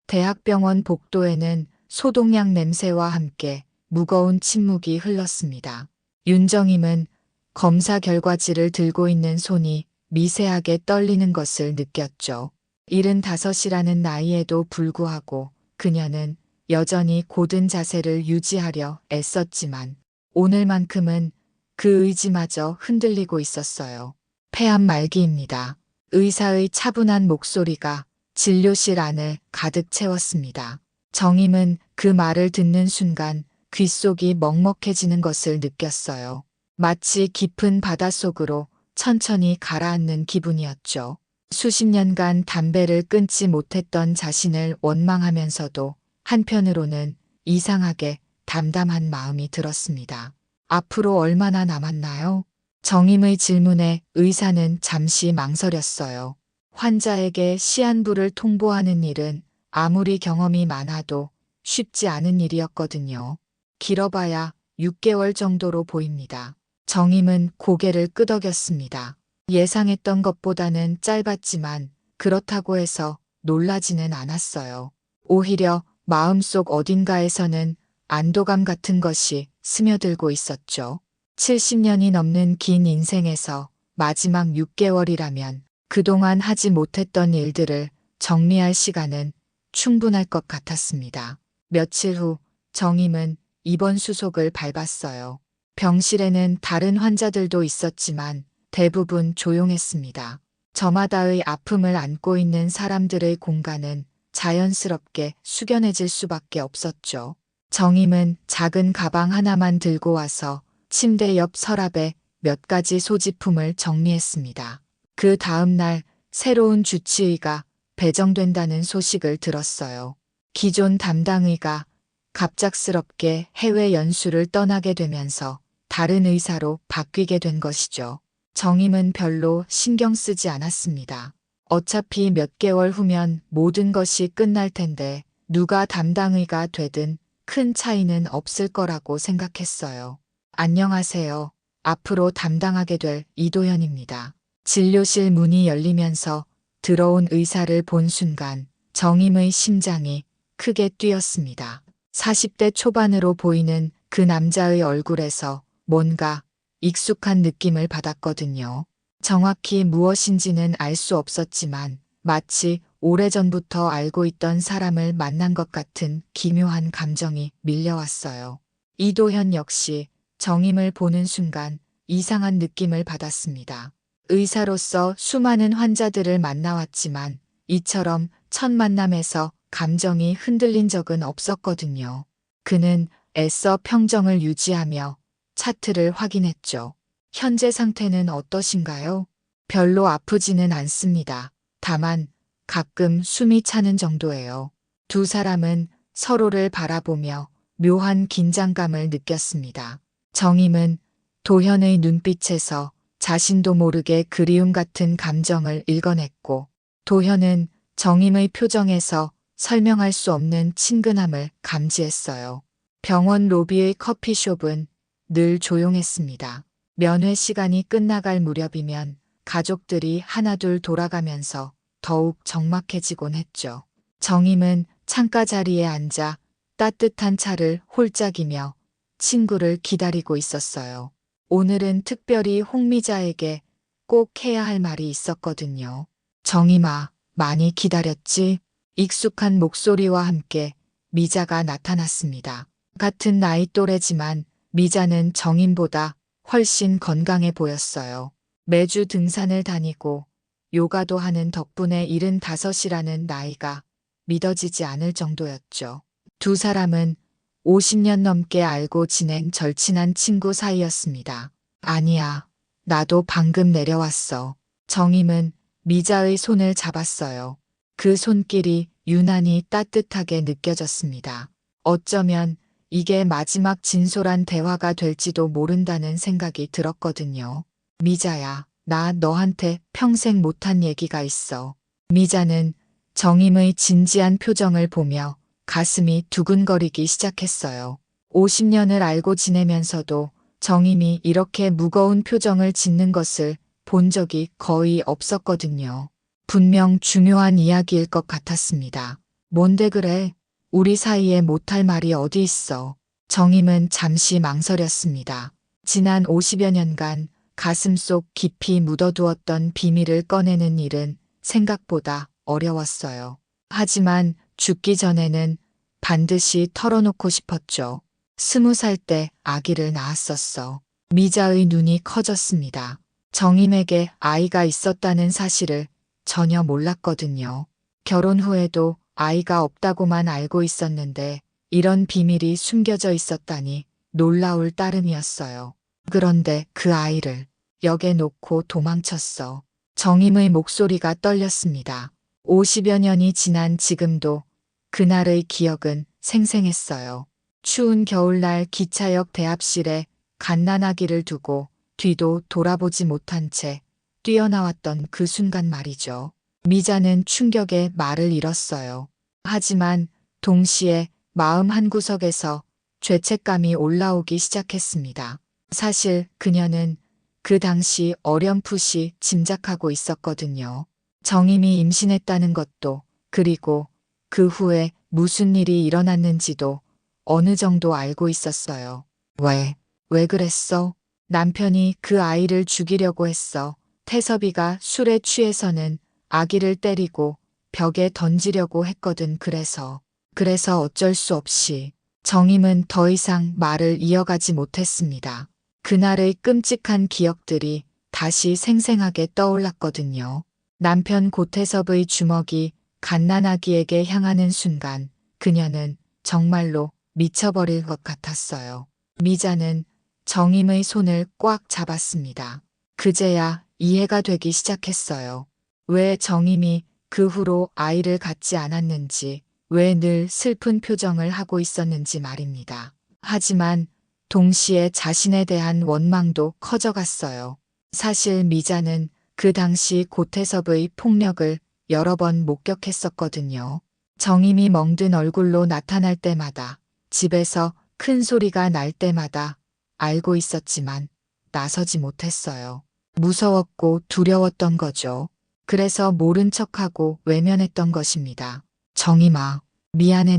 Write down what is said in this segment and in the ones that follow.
대학병원 복도에는 소독약 냄새와 함께 무거운 침묵이 흘렀습니다. 윤정임은 검사 결과지를 들고 있는 손이 미세하게 떨리는 것을 느꼈죠. 75이라는 나이에도 불구하고 그녀는 여전히 고든 자세를 유지하려 애썼지만 오늘만큼은 그 의지마저 흔들리고 있었어요. 폐암 말기입니다. 의사의 차분한 목소리가 진료실 안을 가득 채웠습니다. 정임은 그 말을 듣는 순간 귓속이 먹먹해지는 것을 느꼈어요. 마치 깊은 바닷속으로 천천히 가라앉는 기분이었죠. 수십 년간 담배를 끊지 못했던 자신을 원망하면서도 한편으로는 이상하게 담담한 마음이 들었습니다. 앞으로 얼마나 남았나요? 정임의 질문에 의사는 잠시 망설였어요. 환자에게 시한부를 통보하는 일은 아무리 경험이 많아도 쉽지 않은 일이었거든요. 길어봐야 6개월 정도로 보입니다. 정임은 고개를 끄덕였습니다. 예상했던 것보다는 짧았지만 그렇다고 해서 놀라지는 않았어요. 오히려 마음속 어딘가에서는 안도감 같은 것이 스며들고 있었죠. 70년이 넘는 긴 인생에서 마지막 6개월이라면 그동안 하지 못했던 일들을 정리할 시간은 충분할 것 같았습니다. 며칠 후 정임은 입원 수속을 밟았어요. 병실에는 다른 환자들도 있었지만 대부분 조용했습니다. 저마다의 아픔을 안고 있는 사람들의 공간은 자연스럽게 숙연해질 수밖에 없었죠. 정임은 작은 가방 하나만 들고 와서 침대 옆 서랍에 몇 가지 소지품을 정리했습니다. 그 다음 날 새로운 주치의가 배정된다는 소식을 들었어요. 기존 담당의가 갑작스럽게 해외 연수를 떠나게 되면서 다른 의사로 바뀌게 된 것이죠. 정임은 별로 신경 쓰지 않았습니다. 어차피 몇 개월 후면 모든 것이 끝날 텐데 누가 담당의가 되든 큰 차이는 없을 거라고 생각했어요. 안녕하세요. 앞으로 담당하게 될 이도현입니다. 진료실 문이 열리면서 들어온 의사를 본 순간 정임의 심장이 크게 뛰었습니다. 40대 초반으로 보이는 그 남자의 얼굴에서 뭔가 익숙한 느낌을 받았거든요. 정확히 무엇인지는 알 수 없었지만 마치 오래전부터 알고 있던 사람을 만난 것 같은 기묘한 감정이 밀려왔어요. 이도현 역시 정임을 보는 순간 이상한 느낌을 받았습니다. 의사로서 수많은 환자들을 만나왔지만 이처럼 첫 만남에서 감정이 흔들린 적은 없었거든요. 그는 애써 평정을 유지하며 차트를 확인했죠. 현재 상태는 어떠신가요? 별로 아프지는 않습니다. 다만 가끔 숨이 차는 정도예요. 두 사람은 서로를 바라보며 묘한 긴장감을 느꼈습니다. 정임은 도현의 눈빛에서 자신도 모르게 그리움 같은 감정을 읽어냈고 도현은 정임의 표정에서 설명할 수 없는 친근함을 감지했어요. 병원 로비의 커피숍은 늘 조용했습니다. 면회 시간이 끝나갈 무렵이면 가족들이 하나둘 돌아가면서 더욱 적막해지곤 했죠. 정임은 창가 자리에 앉아 따뜻한 차를 홀짝이며 친구를 기다리고 있었어요. 오늘은 특별히 홍미자에게 꼭 해야 할 말이 있었거든요. 정임아, 많이 기다렸지? 익숙한 목소리와 함께 미자가 나타났습니다. 같은 나이 또래지만 미자는 정임보다 훨씬 건강해 보였어요. 매주 등산을 다니고 요가도 하는 덕분에 75이라는 나이가 믿어지지 않을 정도였죠. 두 사람은 50년 넘게 알고 지낸 절친한 친구 사이였습니다. 아니야, 나도 방금 내려왔어. 정임은 미자의 손을 잡았어요. 그 손길이 유난히 따뜻하게 느껴졌습니다. 어쩌면 이게 마지막 진솔한 대화가 될지도 모른다는 생각이 들었거든요. 미자야, 나 너한테 평생 못한 얘기가 있어. 미자는 정임의 진지한 표정을 보며 가슴이 두근거리기 시작했어요. 50년을 알고 지내면서도 정임이 이렇게 무거운 표정을 짓는 것을 본 적이 거의 없었거든요. 분명 중요한 이야기일 것 같았습니다. 뭔데 그래? 우리 사이에 못할 말이 어디 있어? 정임은 잠시 망설였습니다. 지난 50여 년간 가슴속 깊이 묻어두었던 비밀을 꺼내는 일은 생각보다 어려웠어요. 하지만 죽기 전에는 반드시 털어놓고 싶었죠. 20살 때 아기를 낳았었어. 미자의 눈이 커졌습니다. 정임에게 아이가 있었다는 사실을 전혀 몰랐거든요. 결혼 후에도 아이가 없다고만 알고 있었는데 이런 비밀이 숨겨져 있었다니 놀라울 따름이었어요. 그런데 그 아이를 역에 놓고 도망쳤어. 정임의 목소리가 떨렸습니다. 50여 년이 지난 지금도 그날의 기억은 생생했어요. 추운 겨울날 기차역 대합실에 갓난아기를 두고 뒤도 돌아보지 못한 채 뛰어나왔던 그 순간 말이죠. 미자는 충격에 말을 잃었어요. 하지만 동시에 마음 한구석에서 죄책감이 올라오기 시작했습니다. 사실 그녀는 그 당시 어렴풋이 짐작하고 있었거든요. 정임이 임신했다는 것도, 그리고 그 후에 무슨 일이 일어났는지도 어느 정도 알고 있었어요. 왜 그랬어? 남편이 그 아이를 죽이려고 했어. 태섭이가 술에 취해서는 아기를 때리고 벽에 던지려고 했거든. 그래서 어쩔 수 없이. 정임은 더 이상 말을 이어가지 못했습니다. 그날의 끔찍한 기억들이 다시 생생하게 떠올랐거든요. 남편 고태섭의 주먹이 갓난아기에게 향하는 순간 그녀는 정말로 미쳐버릴 것 같았어요. 미자는 정임의 손을 꽉 잡았습니다. 그제야 이해가 되기 시작했어요. 왜 정임이 그 후로 아이를 갖지 않았는지, 왜 늘 슬픈 표정을 하고 있었는지 말입니다. 하지만 동시에 자신에 대한 원망도 커져갔어요. 사실 미자는 그 당시 고태섭의 폭력을 여러 번 목격했었거든요. 정임이 멍든 얼굴로 나타날 때마다, 집에서 큰 소리가 날 때마다 알고 있었지만 나서지 못했어요. 무서웠고 두려웠던 거죠. 그래서 모른 척하고 외면했던 것입니다. 정임아, 미안해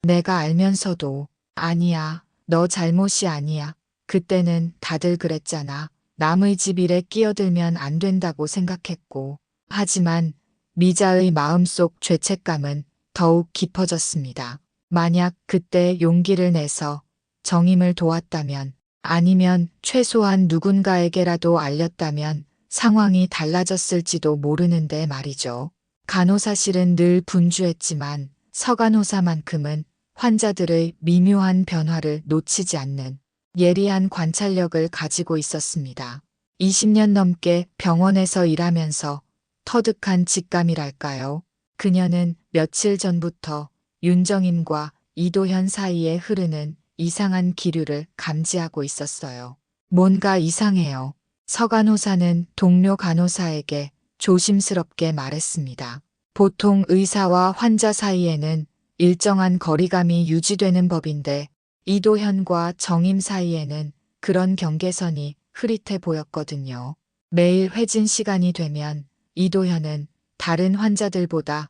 내가 알면서도. 아니야, 너 잘못이 아니야. 그때는 다들 그랬잖아. 남의 집 일에 끼어들면 안 된다고 생각했고. 하지만 미자의 마음속 죄책감은 더욱 깊어졌습니다. 만약 그때 용기를 내서 정임을 도왔다면, 아니면 최소한 누군가에게라도 알렸다면 상황이 달라졌을지도 모르는데 말이죠. 간호사실은 늘 분주했지만 서간호사만큼은 환자들의 미묘한 변화를 놓치지 않는 예리한 관찰력을 가지고 있었습니다. 20년 넘게 병원에서 일하면서 터득한 직감이랄까요. 그녀는 며칠 전부터 윤정임과 이도현 사이에 흐르는 이상한 기류를 감지하고 있었어요. 뭔가 이상해요. 서간호사는 동료 간호사에게 조심스럽게 말했습니다. 보통 의사와 환자 사이에는 일정한 거리감이 유지되는 법인데 이도현과 정임 사이에는 그런 경계선이 흐릿해 보였거든요. 매일 회진 시간이 되면 이도현은 다른 환자들보다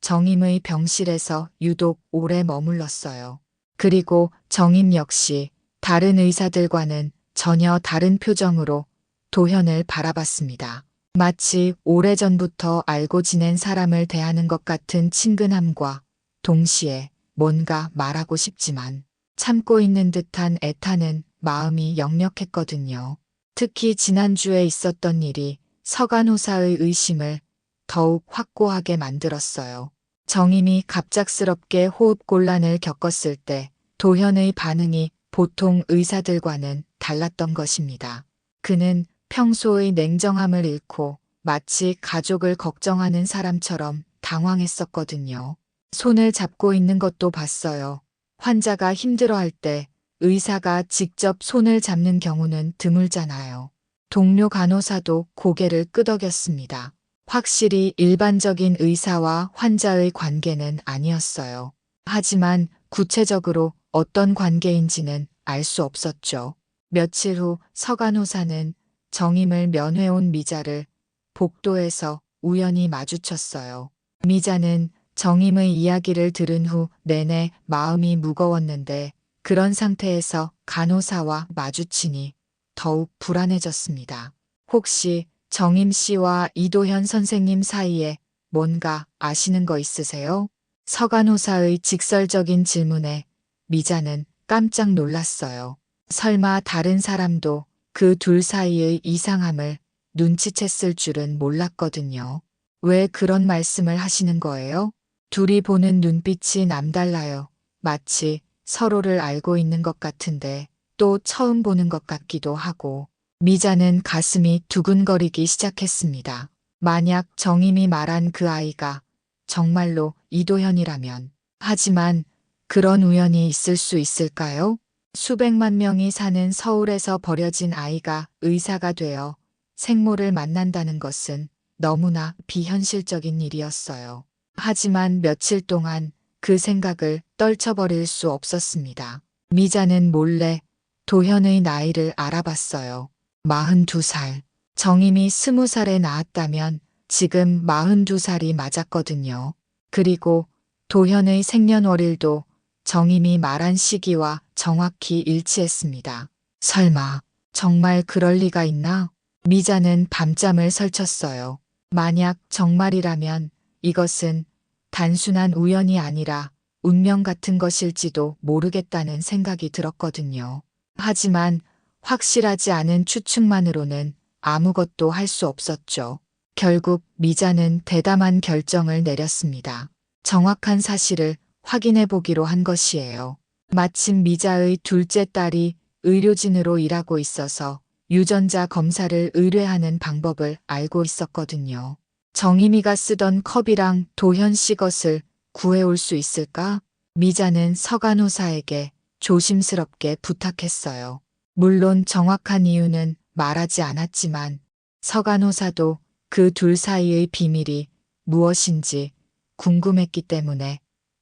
정임의 병실에서 유독 오래 머물렀어요. 그리고 정임 역시 다른 의사들과는 전혀 다른 표정으로 도현을 바라봤습니다. 마치 오래전부터 알고 지낸 사람을 대하는 것 같은 친근함과 동시에 뭔가 말하고 싶지만 참고 있는 듯한 애타는 마음이 역력했거든요. 특히 지난주에 있었던 일이 서간호사의 의심을 더욱 확고하게 만들었어요. 정임이 갑작스럽게 호흡곤란을 겪었을 때 도현의 반응이 보통 의사들과는 달랐던 것입니다. 그는 평소의 냉정함을 잃고 마치 가족을 걱정하는 사람처럼 당황했었거든요. 손을 잡고 있는 것도 봤어요. 환자가 힘들어할 때 의사가 직접 손을 잡는 경우는 드물잖아요. 동료 간호사도 고개를 끄덕였습니다. 확실히 일반적인 의사와 환자의 관계는 아니었어요. 하지만 구체적으로 어떤 관계인지는 알 수 없었죠. 며칠 후 서간호사는 정임을 면회온 미자를 복도에서 우연히 마주쳤어요. 미자는 정임의 이야기를 들은 후 내내 마음이 무거웠는데 그런 상태에서 간호사와 마주치니 더욱 불안해졌습니다. 혹시 정임 씨와 이도현 선생님 사이에 뭔가 아시는 거 있으세요? 서간호사의 직설적인 질문에 미자는 깜짝 놀랐어요. 설마 다른 사람도 그 둘 사이의 이상함을 눈치챘을 줄은 몰랐거든요. 왜 그런 말씀을 하시는 거예요? 둘이 보는 눈빛이 남달라요. 마치 서로를 알고 있는 것 같은데 또 처음 보는 것 같기도 하고. 미자는 가슴이 두근거리기 시작했습니다. 만약 정임이 말한 그 아이가 정말로 이도현이라면. 하지만 그런 우연이 있을 수 있을까요? 수백만 명이 사는 서울에서 버려진 아이가 의사가 되어 생모를 만난다는 것은 너무나 비현실적인 일이었어요. 하지만 며칠 동안 그 생각을 떨쳐버릴 수 없었습니다. 미자는 몰래 도현의 나이를 알아봤어요. 42살. 정임이 20살에 낳았다면 지금 42살이 맞았거든요. 그리고 도현의 생년월일도 정임이 말한 시기와 정확히 일치했습니다. 설마 정말 그럴 리가 있나? 미자는 밤잠을 설쳤어요. 만약 정말이라면 이것은 단순한 우연이 아니라 운명 같은 것일지도 모르겠다는 생각이 들었거든요. 하지만 확실하지 않은 추측만으로는 아무것도 할 수 없었죠. 결국 미자는 대담한 결정을 내렸습니다. 정확한 사실을 확인해 보기로 한 것이에요. 마침 미자의 둘째 딸이 의료진으로 일하고 있어서 유전자 검사를 의뢰하는 방법을 알고 있었거든요. 정임이가 쓰던 컵이랑 도현 씨 것을 구해올 수 있을까? 미자는 서간호사에게 조심스럽게 부탁했어요. 물론 정확한 이유는 말하지 않았지만 서간호사도 그 둘 사이의 비밀이 무엇인지 궁금했기 때문에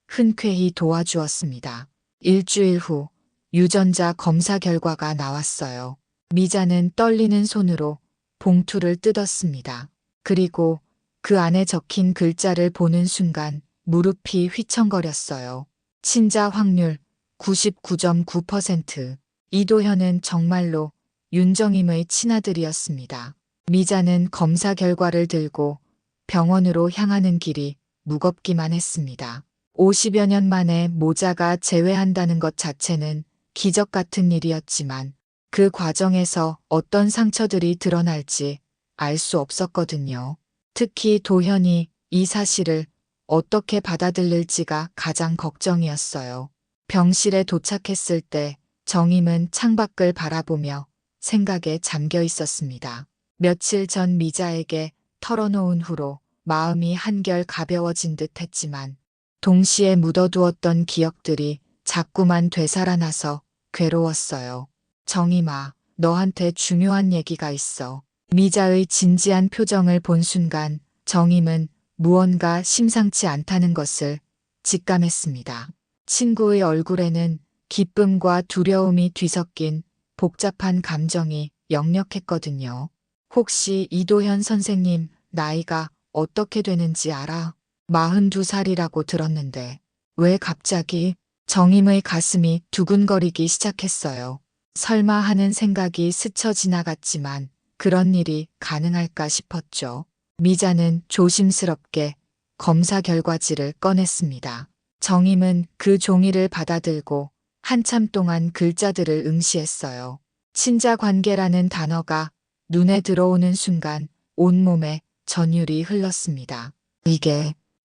흔쾌히 도와주었습니다. 일주일 후 유전자 검사 결과가 나왔어요. 미자는 떨리는 손으로 봉투를 뜯었습니다. 그리고 그 안에 적힌 글자를 보는 순간 무릎이 휘청거렸어요. 친자 확률 99.9%. 이도현은 정말로 윤정임의 친아들이었습니다. 미자는 검사 결과를 들고 병원으로 향하는 길이 무겁기만 했습니다. 50여 년 만에 모자가 재회한다는 것 자체는 기적 같은 일이었지만 그 과정에서 어떤 상처들이 드러날지 알 수 없었거든요. 특히 도현이 이 사실을 어떻게 받아들일지가 가장 걱정이었어요. 병실에 도착했을 때 정임은 창밖을 바라보며 생각에 잠겨 있었습니다. 며칠 전 미자에게 털어놓은 후로 마음이 한결 가벼워진 듯 했지만 동시에 묻어두었던 기억들이 자꾸만 되살아나서 괴로웠어요. 정임아, 너한테 중요한 얘기가 있어. 미자의 진지한 표정을 본 순간 정임은 무언가 심상치 않다는 것을 직감했습니다. 친구의 얼굴에는 기쁨과 두려움이 뒤섞인 복잡한 감정이 역력했거든요. 혹시 이도현 선생님 나이가 어떻게 되는지 알아? 42살이라고 들었는데 왜 갑자기? 정임의 가슴이 두근거리기 시작했어요. 설마 하는 생각이 스쳐 지나갔지만 그런 일이 가능할까 싶었죠. 미자는 조심스럽게 검사 결과지를 꺼냈습니다. 정임은 그 종이를 받아들고 한참 동안 글자들을 응시했어요. 친자 관계라는 단어가 눈에 들어오는 순간 온몸에 전율이 흘렀습니다.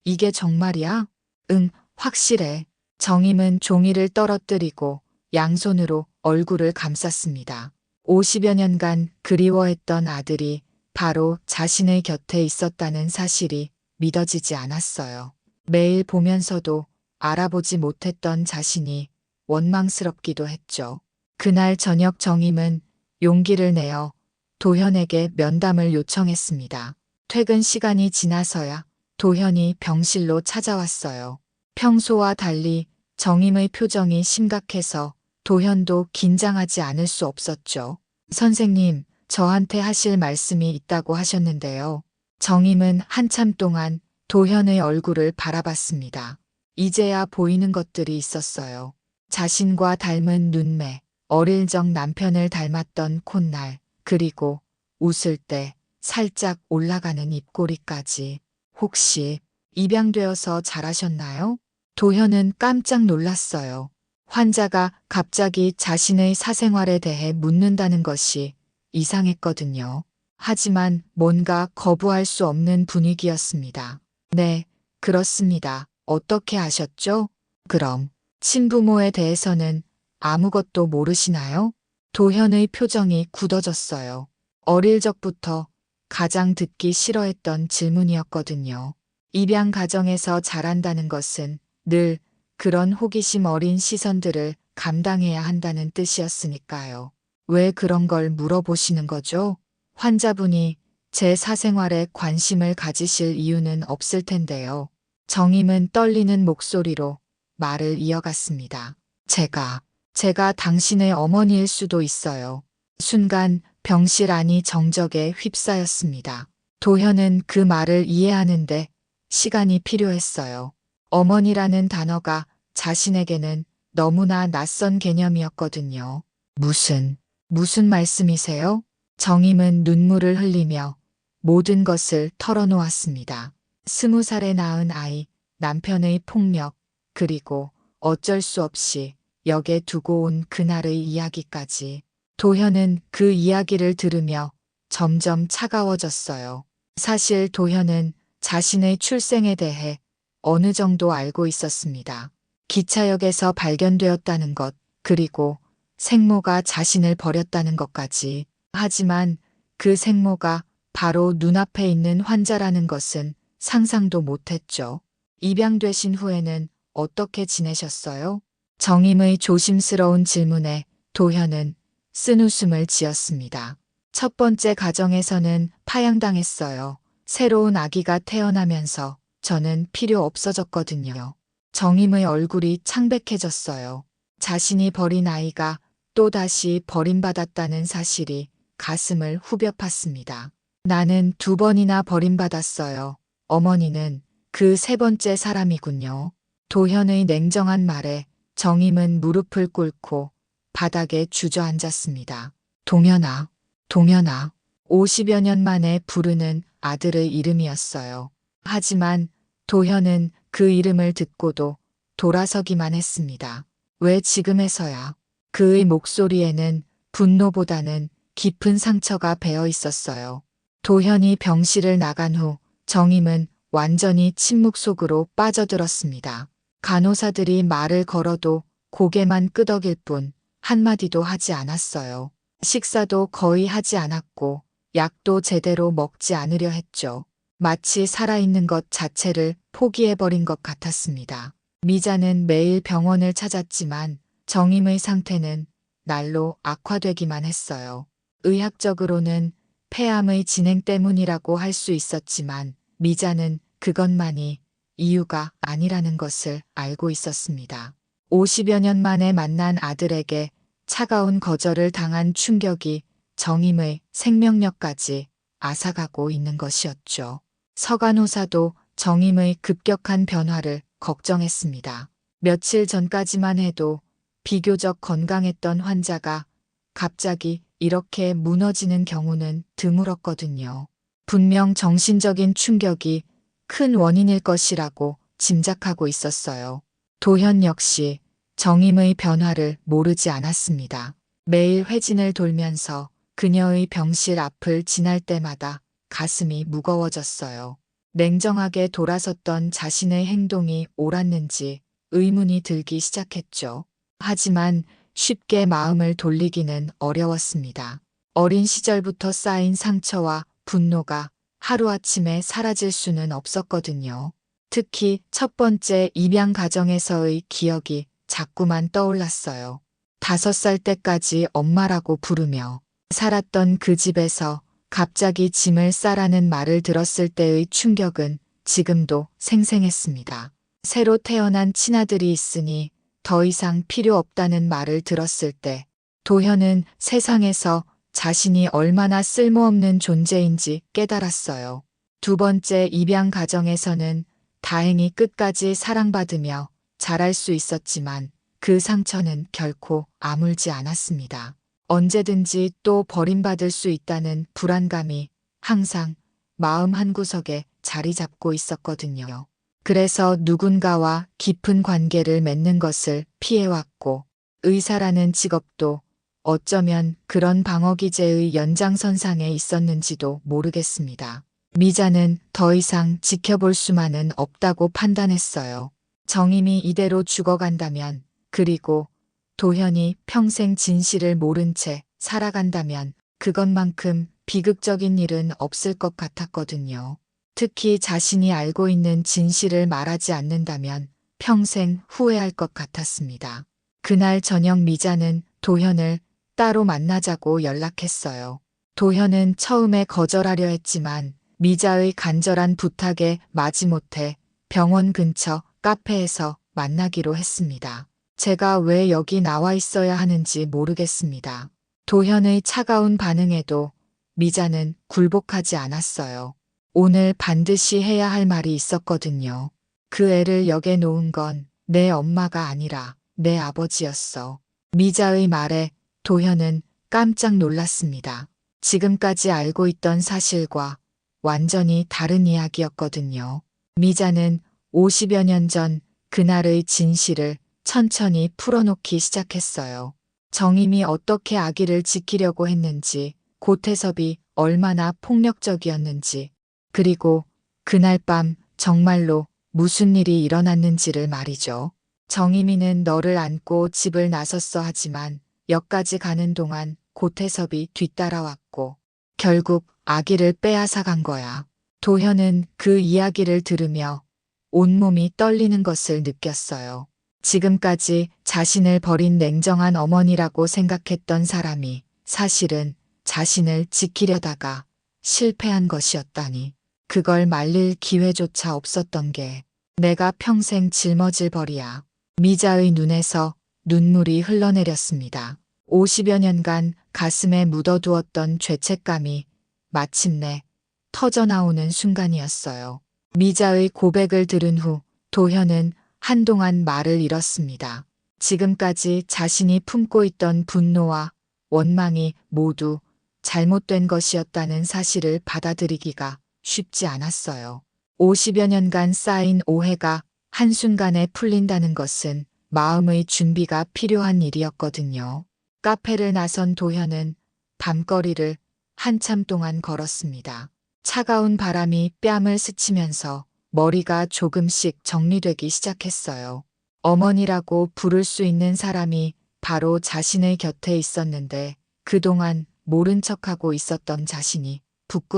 이게 정말이야? 응, 확실해. 정임은 종이를 떨어뜨리고 양손으로 얼굴을 감쌌습니다. 50여 년간 그리워했던 아들이 바로 자신의 곁에 있었다는 사실이 믿어지지 않았어요. 매일 보면서도 알아보지 못했던 자신이 원망스럽기도 했죠. 그날 저녁 정임은 용기를 내어 도현에게 면담을 요청했습니다. 퇴근 시간이 지나서야 도현이 병실로 찾아왔어요. 평소와 달리 정임의 표정이 심각해서 도현도 긴장하지 않을 수 없었죠. 선생님, 저한테 하실 말씀이 있다고 하셨는데요. 정임은 한참 동안 도현의 얼굴을 바라봤습니다. 이제야 보이는 것들이 있었어요. 자신과 닮은 눈매, 어릴 적 남편을 닮았던 콧날, 그리고 웃을 때 살짝 올라가는 입꼬리까지. 혹시 입양되어서 잘하셨나요? 도현은 깜짝 놀랐어요. 환자가 갑자기 자신의 사생활에 대해 묻는다는 것이 이상했거든요. 하지만 뭔가 거부할 수 없는 분위기였습니다. 네, 그렇습니다. 어떻게 아셨죠? 그럼 친부모에 대해서는 아무것도 모르시나요? 도현의 표정이 굳어졌어요. 어릴 적부터 가장 듣기 싫어했던 질문이었거든요. 입양 가정에서 자란다는 것은 늘 그런 호기심 어린 시선들을 감당해야 한다는 뜻이었으니까요. 왜 그런 걸 물어보시는 거죠? 환자분이 제 사생활에 관심을 가지실 이유는 없을 텐데요. 정임은 떨리는 목소리로 말을 이어갔습니다. 제가 당신의 어머니일 수도 있어요. 순간 병실 안이 정적에 휩싸였습니다. 도현은 그 말을 이해하는데 시간이 필요했어요. 어머니라는 단어가 자신에게는 너무나 낯선 개념이었거든요. 무슨 말씀이세요? 정임은 눈물을 흘리며 모든 것을 털어놓았습니다. 20살에 낳은 아이, 남편의 폭력, 그리고 어쩔 수 없이 역에 두고 온 그날의 이야기까지. 도현은 그 이야기를 들으며 점점 차가워졌어요. 사실 도현은 자신의 출생에 대해 어느 정도 알고 있었습니다. 기차역에서 발견되었다는 것, 그리고 생모가 자신을 버렸다는 것까지. 하지만 그 생모가 바로 눈앞에 있는 환자라는 것은 상상도 못했죠. 입양되신 후에는 어떻게 지내셨어요? 정임의 조심스러운 질문에 도현은 쓴웃음을 지었습니다. 첫 번째 가정에서는 파양당했어요. 새로운 아기가 태어나면서 저는 필요 없어졌거든요. 정임의 얼굴이 창백해졌어요. 자신이 버린 아이가 또다시 버림받았다는 사실이 가슴을 후벼 팠습니다. 나는 2번이나 버림받았어요. 어머니는 그 3번째 사람이군요. 도현의 냉정한 말에 정임은 무릎을 꿇고 바닥에 주저앉았습니다. 동현아, 동현아. 50여 년 만에 부르는 아들의 이름이었어요. 하지만 도현은 그 이름을 듣고도 돌아서기만 했습니다. 왜 지금에서야? 그의 목소리에는 분노보다는 깊은 상처가 배어 있었어요. 도현이 병실을 나간 후 정임은 완전히 침묵 속으로 빠져들었습니다. 간호사들이 말을 걸어도 고개만 끄덕일 뿐 한마디도 하지 않았어요. 식사도 거의 하지 않았고 약도 제대로 먹지 않으려 했죠. 마치 살아있는 것 자체를 포기해버린 것 같았습니다. 미자는 매일 병원을 찾았지만 정임의 상태는 날로 악화되기만 했어요. 의학적으로는 폐암의 진행 때문이라고 할 수 있었지만 미자는 그것만이 이유가 아니라는 것을 알고 있었습니다. 50여 년 만에 만난 아들에게 차가운 거절을 당한 충격이 정임의 생명력까지 앗아가고 있는 것이었죠. 서간호사도 정임의 급격한 변화를 걱정했습니다. 며칠 전까지만 해도 비교적 건강했던 환자가 갑자기 이렇게 무너지는 경우는 드물었거든요. 분명 정신적인 충격이 큰 원인일 것이라고 짐작하고 있었어요. 도현 역시 정임의 변화를 모르지 않았습니다. 매일 회진을 돌면서 그녀의 병실 앞을 지날 때마다 가슴이 무거워졌어요. 냉정하게 돌아섰던 자신의 행동이 옳았는지 의문이 들기 시작했죠. 하지만 쉽게 마음을 돌리기는 어려웠습니다. 어린 시절부터 쌓인 상처와 분노가 하루아침에 사라질 수는 없었거든요. 특히 첫 번째 입양 가정에서의 기억이 자꾸만 떠올랐어요. 5살 때까지 엄마라고 부르며 살았던 그 집에서 갑자기 짐을 싸라는 말을 들었을 때의 충격은 지금도 생생했습니다. 새로 태어난 친아들이 있으니 더 이상 필요 없다는 말을 들었을 때 도현은 세상에서 자신이 얼마나 쓸모없는 존재인지 깨달았어요. 두 번째 입양 가정에서는 다행히 끝까지 사랑받으며 자랄 수 있었지만 그 상처는 결코 아물지 않았습니다. 언제든지 또 버림받을 수 있다는 불안감이 항상 마음 한구석에 자리 잡고 있었거든요. 그래서 누군가와 깊은 관계를 맺는 것을 피해왔고, 의사라는 직업도 어쩌면 그런 방어기제의 연장선상에 있었는지도 모르겠습니다. 미자는 더 이상 지켜볼 수만은 없다고 판단했어요. 정임이 이대로 죽어간다면, 그리고 도현이 평생 진실을 모른 채 살아간다면 그것만큼 비극적인 일은 없을 것 같았거든요. 특히 자신이 알고 있는 진실을 말하지 않는다면 평생 후회할 것 같았습니다. 그날 저녁 미자는 도현을 따로 만나자고 연락했어요. 도현은 처음에 거절하려 했지만 미자의 간절한 부탁에 마지못해 병원 근처 카페에서 만나기로 했습니다. 제가 왜 여기 나와 있어야 하는지 모르겠습니다. 도현의 차가운 반응에도 미자는 굴복하지 않았어요. 오늘 반드시 해야 할 말이 있었거든요. 그 애를 역에 놓은 건 내 엄마가 아니라 내 아버지였어. 미자의 말에 도현은 깜짝 놀랐습니다. 지금까지 알고 있던 사실과 완전히 다른 이야기였거든요. 미자는 50여 년 전 그날의 진실을 천천히 풀어놓기 시작했어요. 정임이 어떻게 아기를 지키려고 했는지, 고태섭이 얼마나 폭력적이었는지, 그리고 그날 밤 정말로 무슨 일이 일어났는지를 말이죠. 정임이는 너를 안고 집을 나섰어 하지만 역까지 가는 동안 고태섭이 뒤따라왔고 결국 아기를 빼앗아 간 거야. 도현은 그 이야기를 들으며 온몸이 떨리는 것을 느꼈어요. 지금까지 자신을 버린 냉정한 어머니라고 생각했던 사람이 사실은 자신을 지키려다가 실패한 것이었다니. 그걸 말릴 기회조차 없었던 게 내가 평생 짊어질 벌이야. 미자의 눈에서 눈물이 흘러내렸습니다. 50여 년간 가슴에 묻어두었던 죄책감이 마침내 터져나오는 순간이었어요. 미자의 고백을 들은 후 도현은 한동안 말을 잃었습니다. 지금까지 자신이 품고 있던 분노와 원망이 모두 잘못된 것이었다는 사실을 받아들이기가 쉽지 않았어요. 50여 년간 쌓인 오해가 한순간에 풀린다는 것은 마음의 준비가 필요한 일이었거든요. 카페를 나선 도현은 밤거리를 한참 동안 걸었습니다. 차가운 바람이 뺨을 스치면서 머리가 조금씩 정리되기 시작했어요. 어머니라고 부를 수 있는 사람이 바로 자신의 곁에 있었는데 그동안 모른 척하고 있었던 자신이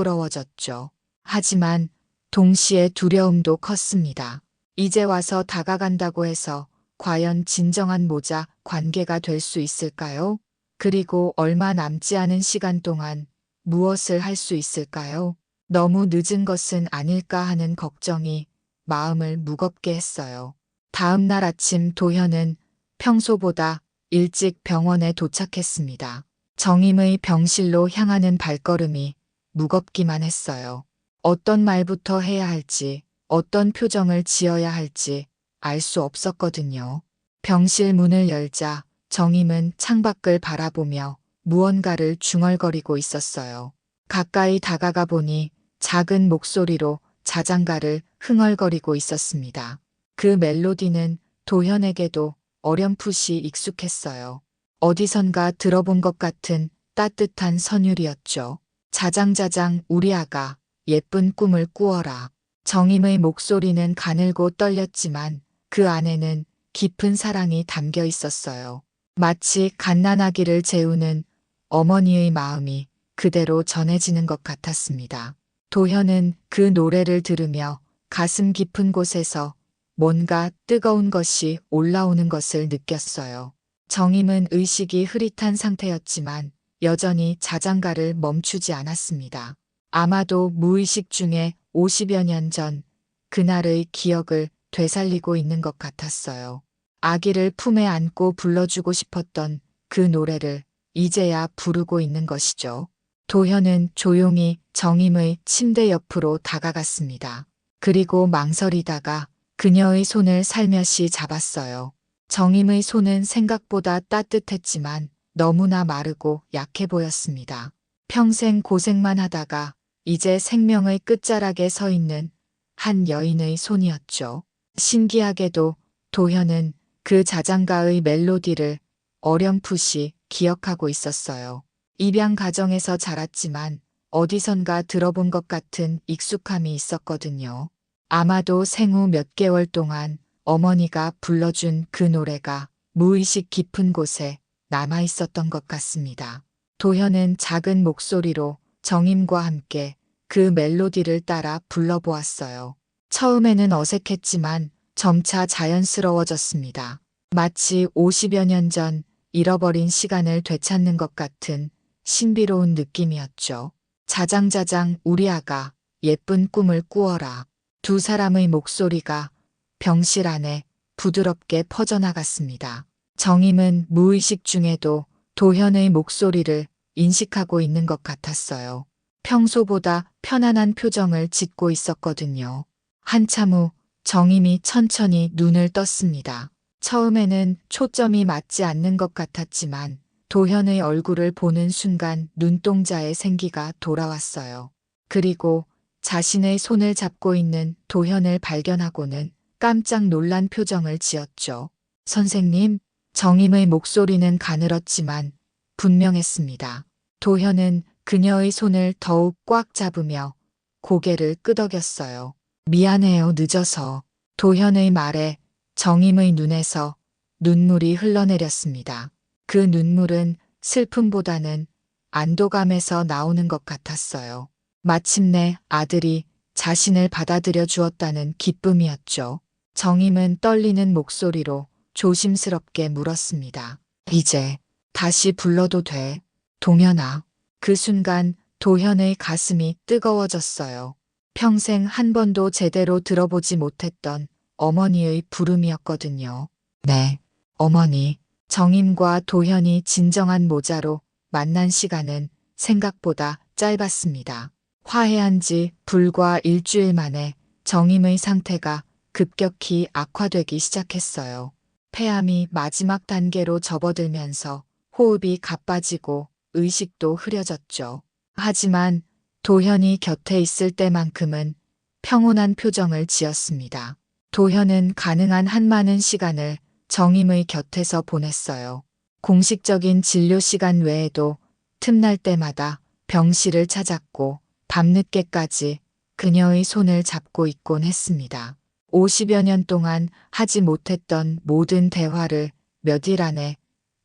부끄러워졌죠. 하지만 동시에 두려움도 컸습니다. 이제 와서 다가간다고 해서 과연 진정한 모자 관계가 될 수 있을까요? 그리고 얼마 남지 않은 시간 동안 무엇을 할 수 있을까요? 너무 늦은 것은 아닐까 하는 걱정이 마음을 무겁게 했어요. 다음 날 아침 도현은 평소보다 일찍 병원에 도착했습니다. 정임의 병실로 향하는 발걸음이 무겁기만 했어요. 어떤 말부터 해야 할지, 어떤 표정을 지어야 할지 알 수 없었거든요. 병실 문을 열자 정임은 창밖을 바라보며 무언가를 중얼거리고 있었어요. 가까이 다가가 보니 작은 목소리로 자장가를 흥얼거리고 있었습니다. 그 멜로디는 도현에게도 어렴풋이 익숙했어요. 어디선가 들어본 것 같은 따뜻한 선율이었죠. 자장자장 우리 아가 예쁜 꿈을 꾸어라. 정임의 목소리는 가늘고 떨렸지만 그 안에는 깊은 사랑이 담겨 있었어요. 마치 갓난아기를 재우는 어머니의 마음이 그대로 전해지는 것 같았습니다. 도현은 그 노래를 들으며 가슴 깊은 곳에서 뭔가 뜨거운 것이 올라오는 것을 느꼈어요. 정임은 의식이 흐릿한 상태였지만 여전히 자장가를 멈추지 않았습니다. 아마도 무의식 중에 50여 년 전 그날의 기억을 되살리고 있는 것 같았어요. 아기를 품에 안고 불러주고 싶었던 그 노래를 이제야 부르고 있는 것이죠. 도현은 조용히 정임의 침대 옆으로 다가갔습니다. 그리고 망설이다가 그녀의 손을 살며시 잡았어요. 정임의 손은 생각보다 따뜻했지만 너무나 마르고 약해 보였습니다. 평생 고생만 하다가 이제 생명의 끝자락에 서 있는 한 여인의 손이었죠. 신기하게도 도현은 그 자장가의 멜로디를 어렴풋이 기억하고 있었어요. 입양 가정에서 자랐지만 어디선가 들어본 것 같은 익숙함이 있었거든요. 아마도 생후 몇 개월 동안 어머니가 불러준 그 노래가 무의식 깊은 곳에 남아 있었던 것 같습니다. 도현은 작은 목소리로 정임과 함께 그 멜로디를 따라 불러보았어요. 처음에는 어색했지만 점차 자연스러워졌습니다. 마치 50여 년 전 잃어버린 시간을 되찾는 것 같은 신비로운 느낌이었죠. 자장자장 우리 아가 예쁜 꿈을 꾸어라. 두 사람의 목소리가 병실 안에 부드럽게 퍼져나갔습니다. 정임은 무의식 중에도 도현의 목소리를 인식하고 있는 것 같았어요. 평소보다 편안한 표정을 짓고 있었거든요. 한참 후 정임이 천천히 눈을 떴습니다. 처음에는 초점이 맞지 않는 것 같았지만 도현의 얼굴을 보는 순간 눈동자에 생기가 돌아왔어요. 그리고 자신의 손을 잡고 있는 도현을 발견하고는 깜짝 놀란 표정을 지었죠. 선생님, 정임의 목소리는 가늘었지만 분명했습니다. 도현은 그녀의 손을 더욱 꽉 잡으며 고개를 끄덕였어요. 미안해요, 늦어서. 도현의 말에 정임의 눈에서 눈물이 흘러내렸습니다. 그 눈물은 슬픔보다는 안도감에서 나오는 것 같았어요. 마침내 아들이 자신을 받아들여 주었다는 기쁨이었죠. 정임은 떨리는 목소리로 조심스럽게 물었습니다. 이제 다시 불러도 돼, 동현아. 그 순간 도현의 가슴이 뜨거워졌어요. 평생 한 번도 제대로 들어보지 못했던 어머니의 부름이었거든요. 네, 어머니. 정임과 도현이 진정한 모자로 만난 시간은 생각보다 짧았습니다. 화해한 지 불과 일주일 만에 정임의 상태가 급격히 악화되기 시작했어요. 폐암이 마지막 단계로 접어들면서 호흡이 가빠지고 의식도 흐려졌죠. 하지만 도현이 곁에 있을 때만큼은 평온한 표정을 지었습니다. 도현은 가능한 한 많은 시간을 정임의 곁에서 보냈어요. 공식적인 진료 시간 외에도 틈날 때마다 병실을 찾았고 밤늦게까지 그녀의 손을 잡고 있곤 했습니다. 50여 년 동안 하지 못했던 모든 대화를 몇 일 안에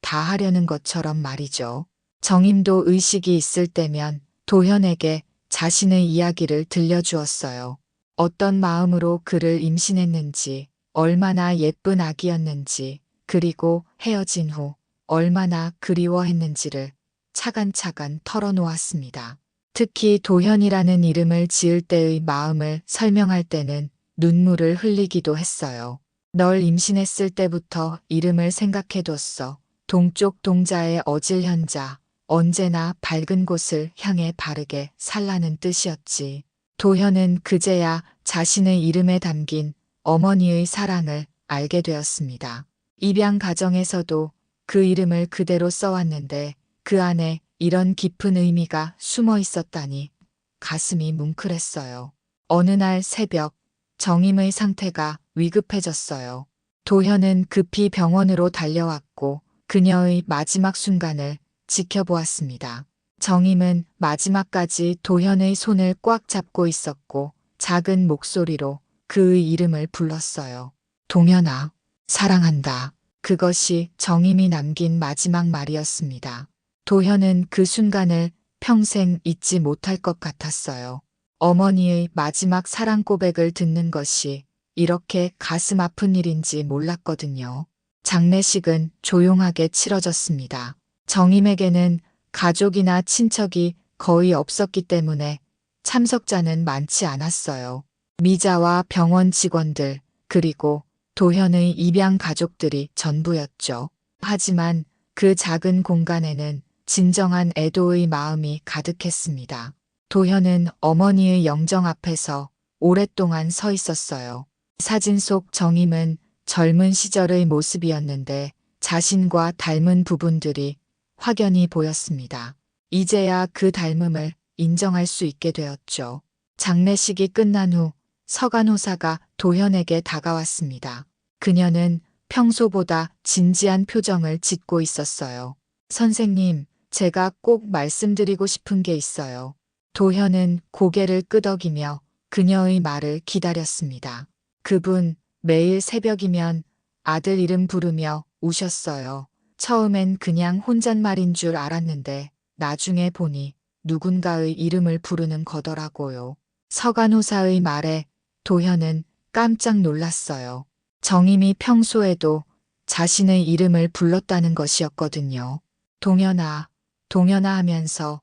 다 하려는 것처럼 말이죠. 정임도 의식이 있을 때면 도현에게 자신의 이야기를 들려주었어요. 어떤 마음으로 그를 임신했는지, 얼마나 예쁜 아기였는지, 그리고 헤어진 후 얼마나 그리워했는지를 차근차근 털어놓았습니다. 특히 도현이라는 이름을 지을 때의 마음을 설명할 때는 눈물을 흘리기도 했어요. 널 임신했을 때부터 이름을 생각해뒀어. 동쪽 동자의 어질 현자, 언제나 밝은 곳을 향해 바르게 살라는 뜻이었지. 도현은 그제야 자신의 이름에 담긴 어머니의 사랑을 알게 되었습니다. 입양 가정에서도 그 이름을 그대로 써왔는데 그 안에 이런 깊은 의미가 숨어 있었다니 가슴이 뭉클했어요. 어느 날 새벽 정임의 상태가 위급해졌어요. 도현은 급히 병원으로 달려왔고 그녀의 마지막 순간을 지켜보았습니다. 정임은 마지막까지 도현의 손을 꽉 잡고 있었고 작은 목소리로 그의 이름을 불렀어요. 동현아, 사랑한다. 그것이 정임이 남긴 마지막 말이었습니다. 도현은 그 순간을 평생 잊지 못할 것 같았어요. 어머니의 마지막 사랑 고백을 듣는 것이 이렇게 가슴 아픈 일인지 몰랐거든요. 장례식은 조용하게 치러졌습니다. 정임에게는 가족이나 친척이 거의 없었기 때문에 참석자는 많지 않았어요. 미자와 병원 직원들, 그리고 도현의 입양 가족들이 전부였죠. 하지만 그 작은 공간에는 진정한 애도의 마음이 가득했습니다. 도현은 어머니의 영정 앞에서 오랫동안 서 있었어요. 사진 속 정임은 젊은 시절의 모습이었는데 자신과 닮은 부분들이 확연히 보였습니다. 이제야 그 닮음을 인정할 수 있게 되었죠. 장례식이 끝난 후 서간호사가 도현에게 다가왔습니다. 그녀는 평소보다 진지한 표정을 짓고 있었어요. 선생님, 제가 꼭 말씀드리고 싶은 게 있어요. 도현은 고개를 끄덕이며 그녀의 말을 기다렸습니다. 그분 매일 새벽이면 아들 이름 부르며 우셨어요. 처음엔 그냥 혼잣말인 줄 알았는데 나중에 보니 누군가의 이름을 부르는 거더라고요. 서간호사의 말에 도현은 깜짝 놀랐어요. 정임이 평소에도 자신의 이름을 불렀다는 것이었거든요. 동현아, 동현아 하면서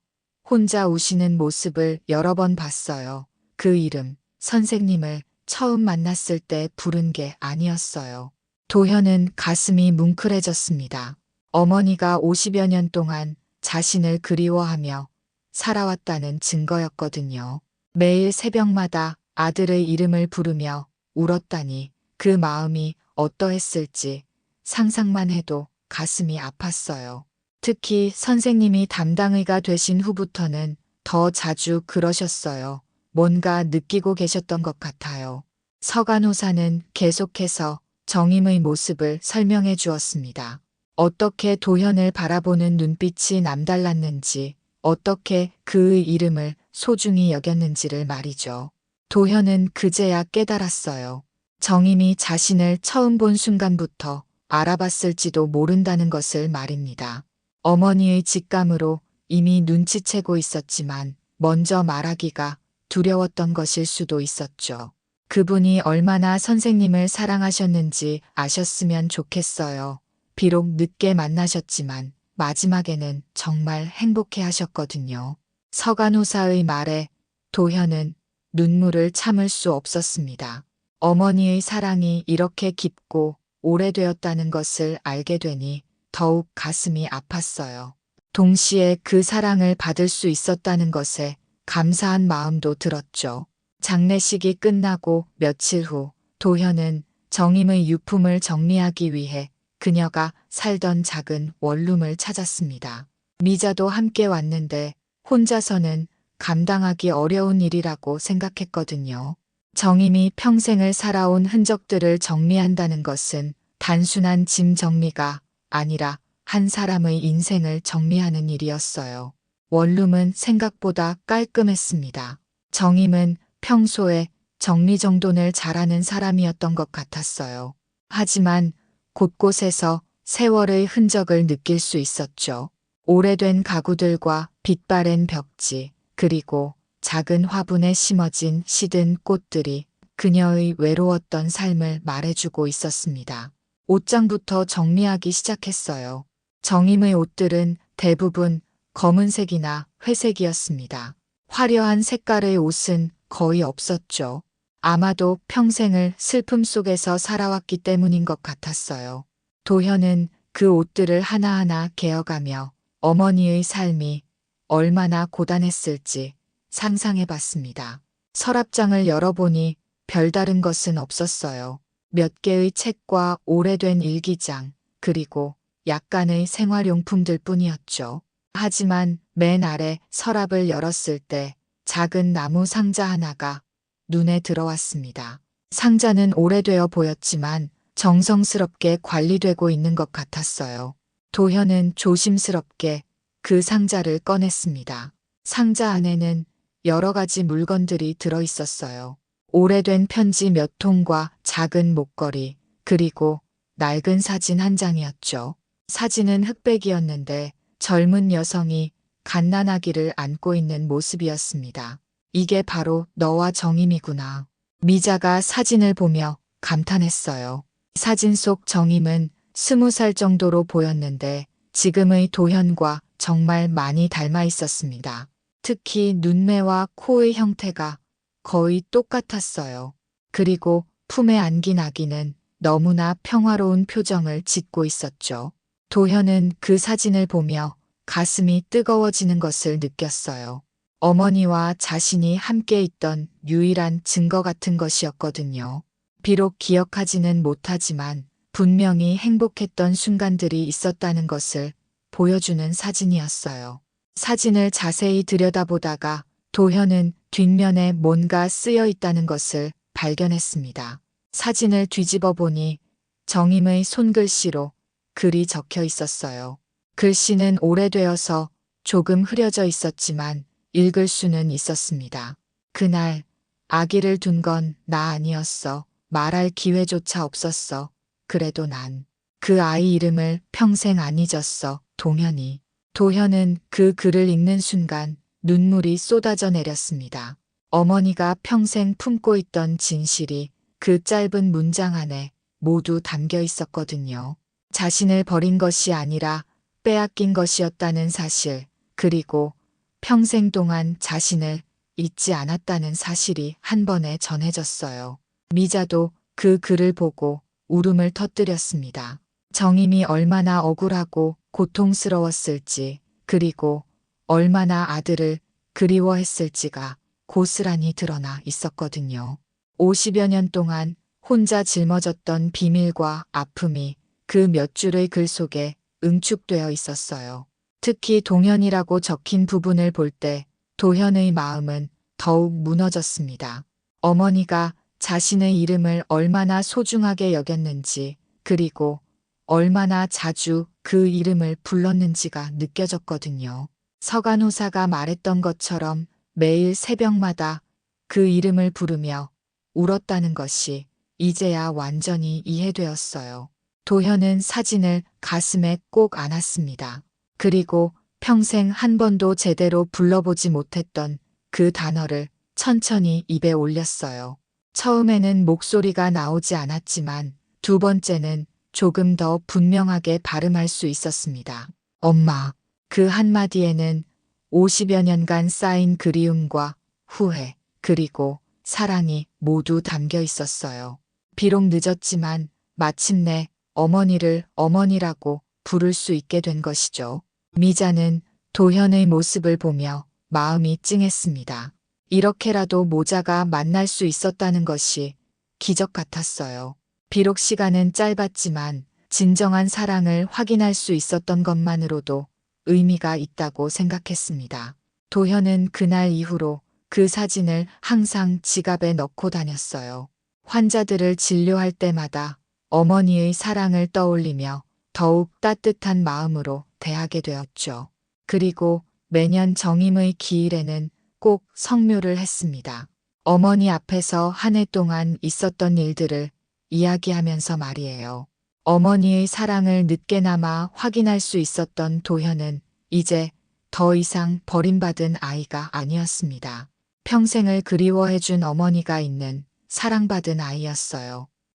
혼자 우시는 모습을 여러 번 봤어요. 그 이름, 선생님을 처음 만났을 때 부른 게 아니었어요. 도현은 가슴이 뭉클해졌습니다. 어머니가 50여 년 동안 자신을 그리워하며 살아왔다는 증거였거든요. 매일 새벽마다 아들의 이름을 부르며 울었다니 그 마음이 어떠했을지 상상만 해도 가슴이 아팠어요. 특히 선생님이 담당의가 되신 후부터는 더 자주 그러셨어요. 뭔가 느끼고 계셨던 것 같아요. 서간호사는 계속해서 정임의 모습을 설명해 주었습니다. 어떻게 도현을 바라보는 눈빛이 남달랐는지, 어떻게 그의 이름을 소중히 여겼는지를 말이죠. 도현은 그제야 깨달았어요. 정임이 자신을 처음 본 순간부터 알아봤을지도 모른다는 것을 말입니다. 어머니의 직감으로 이미 눈치채고 있었지만 먼저 말하기가 두려웠던 것일 수도 있었죠. 그분이 얼마나 선생님을 사랑하셨는지 아셨으면 좋겠어요. 비록 늦게 만나셨지만 마지막에는 정말 행복해 하셨거든요. 서간호사의 말에 도현은 눈물을 참을 수 없었습니다. 어머니의 사랑이 이렇게 깊고 오래되었다는 것을 알게 되니 더욱 가슴이 아팠어요. 동시에 그 사랑을 받을 수 있었다는 것에 감사한 마음도 들었죠. 장례식이 끝나고 며칠 후 도현은 정임의 유품을 정리하기 위해 그녀가 살던 작은 원룸을 찾았습니다. 미자도 함께 왔는데 혼자서는 감당하기 어려운 일이라고 생각했거든요. 정임이 평생을 살아온 흔적들을 정리한다는 것은 단순한 짐 정리가 아니라 한 사람의 인생을 정리하는 일이었어요. 원룸은 생각보다 깔끔했습니다. 정임은 평소에 정리정돈을 잘하는 사람이었던 것 같았어요. 하지만 곳곳에서 세월의 흔적을 느낄 수 있었죠. 오래된 가구들과 빛바랜 벽지, 그리고 작은 화분에 심어진 시든 꽃들이 그녀의 외로웠던 삶을 말해주고 있었습니다. 옷장부터 정리하기 시작했어요. 정임의 옷들은 대부분 검은색이나 회색이었습니다. 화려한 색깔의 옷은 거의 없었죠. 아마도 평생을 슬픔 속에서 살아왔기 때문인 것 같았어요. 도현은 그 옷들을 하나하나 개어가며 어머니의 삶이 얼마나 고단했을지 상상해 봤습니다. 서랍장을 열어보니 별다른 것은 없었어요. 몇 개의 책과 오래된 일기장, 그리고 약간의 생활용품들 뿐이었죠. 하지만 맨 아래 서랍을 열었을 때 작은 나무 상자 하나가 눈에 들어왔습니다. 상자는 오래되어 보였지만 정성스럽게 관리되고 있는 것 같았어요. 도현은 조심스럽게 그 상자를 꺼냈습니다. 상자 안에는 여러 가지 물건들이 들어 있었어요. 오래된 편지 몇 통과 작은 목걸이, 그리고 낡은 사진 한 장이었죠. 사진은 흑백이었는데 젊은 여성이 갓난아기를 안고 있는 모습이었습니다. 이게 바로 너와 정임이구나. 미자가 사진을 보며 감탄했어요. 사진 속 정임은 20살 정도로 보였는데 지금의 도현과 정말 많이 닮아 있었습니다. 특히 눈매와 코의 형태가 거의 똑같았어요. 그리고 품에 안긴 아기는 너무나 평화로운 표정을 짓고 있었죠. 도현은 그 사진을 보며 가슴이 뜨거워지는 것을 느꼈어요. 어머니와 자신이 함께 있던 유일한 증거 같은 것이었거든요. 비록 기억하지는 못하지만 분명히 행복했던 순간들이 있었다는 것을 보여주는 사진이었어요. 사진을 자세히 들여다보다가 도현은 뒷면에 뭔가 쓰여 있다는 것을 발견했습니다. 사진을 뒤집어 보니 정임의 손글씨로 글이 적혀 있었어요. 글씨는 오래되어서 조금 흐려져 있었지만 읽을 수는 있었습니다. 그날 아기를 둔 건 나 아니었어. 말할 기회조차 없었어. 그래도 난 그 아이 이름을 평생 안 잊었어. 동현이. 도현은 그 글을 읽는 순간 눈물이 쏟아져 내렸습니다. 어머니가 평생 품고 있던 진실이 그 짧은 문장 안에 모두 담겨 있었거든요. 자신을 버린 것이 아니라 빼앗긴 것이었다는 사실, 그리고 평생 동안 자신을 잊지 않았다는 사실이 한 번에 전해졌어요. 미자도 그 글을 보고 울음을 터뜨렸습니다. 정임이 얼마나 억울하고 고통스러웠을지, 그리고 얼마나 아들을 그리워했을지가 고스란히 드러나 있었거든요. 50여 년 동안 혼자 짊어졌던 비밀과 아픔이 그 몇 줄의 글 속에 응축되어 있었어요. 특히 동현이라고 적힌 부분을 볼 때 도현의 마음은 더욱 무너졌습니다. 어머니가 자신의 이름을 얼마나 소중하게 여겼는지, 그리고 얼마나 자주 그 이름을 불렀는지가 느껴졌거든요. 서간호사가 말했던 것처럼 매일 새벽마다 그 이름을 부르며 울었다는 것이 이제야 완전히 이해되었어요. 도현은 사진을 가슴에 꼭 안았습니다. 그리고 평생 한 번도 제대로 불러보지 못했던 그 단어를 천천히 입에 올렸어요. 처음에는 목소리가 나오지 않았지만 두 번째는 조금 더 분명하게 발음할 수 있었습니다. 엄마. 그 한마디에는 50여 년간 쌓인 그리움과 후회, 그리고 사랑이 모두 담겨 있었어요. 비록 늦었지만 마침내 어머니를 어머니라고 부를 수 있게 된 것이죠. 미자는 도현의 모습을 보며 마음이 찡했습니다. 이렇게라도 모자가 만날 수 있었다는 것이 기적 같았어요. 비록 시간은 짧았지만 진정한 사랑을 확인할 수 있었던 것만으로도 의미가 있다고 생각했습니다. 도현은 그날 이후로 그 사진을 항상 지갑에 넣고 다녔어요. 환자들을 진료할 때마다 어머니의 사랑을 떠올리며 더욱 따뜻한 마음으로 대하게 되었죠. 그리고 매년 정임의 기일에는 꼭 성묘를 했습니다. 어머니 앞에서 한 해 동안 있었던 일들을 이야기하면서 말이에요. 어머니의 사랑을 늦게나마 확인할 수 있었던 도현은 이제 더 이상 버림받은 아이가 아니었습니다. 평생을 그리워해준 어머니가 있는 사랑받은 아이였어요.